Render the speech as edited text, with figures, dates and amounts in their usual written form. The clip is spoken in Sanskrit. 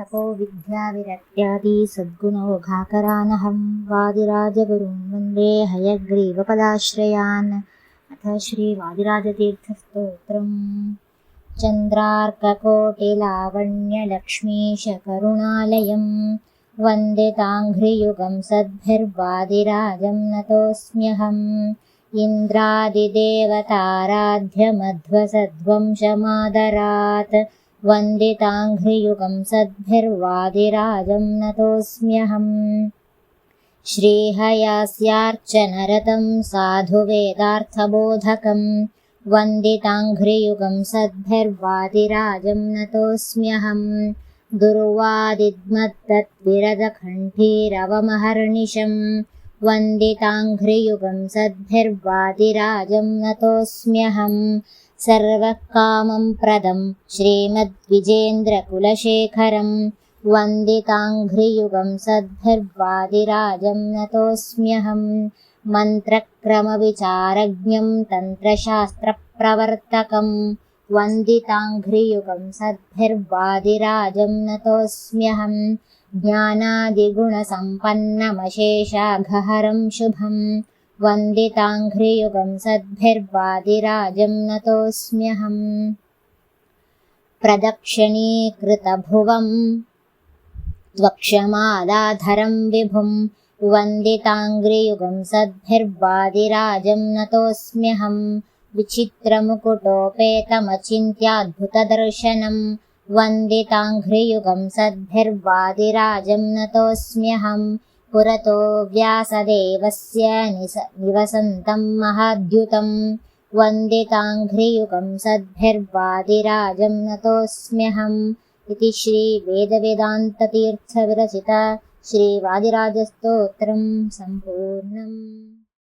तपो विद्याविरक्त्यादि सद्गुणौघाकरानहं वादिराजगुरुं वन्दे हयग्रीवपदाश्रयान्। अथ श्रीवादिराजतीर्थस्तोत्रम्। चन्द्रार्ककोटिलावण्यलक्ष्मीशकरुणालयं वन्दिताङ्घ्रियुगं सद्भिर्वादिराजं नतोऽस्म्यहम्। इन्द्रादिदेवताराध्यमध्वसध्वंशमादरात् वन्दिताङ्घ्रियुगं सद्भिर्वादिराजं नतोऽस्म्यहम्। श्रीहयास्यार्चनरतं साधुवेदार्थबोधकं वन्दिताङ्घ्रियुगं सद्भिर्वादिराजं नतोऽस्म्यहम्। दुर्वादिद्मत्तद्विरदकण्ठीरवमहर्निशं वन्दिताङ्घ्रियुगं सद्भिर्वादिराजं नतोऽस्म्यहम्। सर्वकामं प्रदं श्रीमद्विजेन्द्रकुलशेखरं वन्दिताङ्घ्रियुगं सद्भिर्वादिराजं नतोऽस्म्यहम्। मन्त्रक्रमविचारज्ञं तन्त्रशास्त्रप्रवर्तकं वन्दिताङ्घ्रियुगं सद्भिर्वादिराजं नतोऽस्म्यहम्। ज्ञानादिगुणसम्पन्नमशेषाघहरं शुभं वन्दिताङ्घ्रियुगं सद्भिर्वादिराजं नतोऽस्म्यहम्। प्रदक्षिणीकृतभुवं त्वक्षमालाधरं विभुं वन्दिताङ्घ्रियुगं सद्भिर्वादिराजं नतोऽस्म्यहम्। विचित्रमुकुटोपेतमचिन्त्याद्भुतदर्शनं वन्दिताङ्घ्रियुगं सद्भिर्वादिराजं नतोऽस्म्यहम्। पुरतो व्यासदेवस्य निवसन्तं महाद्युतं वन्दिताङ्घ्रियुगं सद्भिर्वादिराजं नतोऽस्म्यहम्। इति श्रीवेदवेदान्ततीर्थविरचित श्रीवादिराजस्तोत्रं सम्पूर्णम्।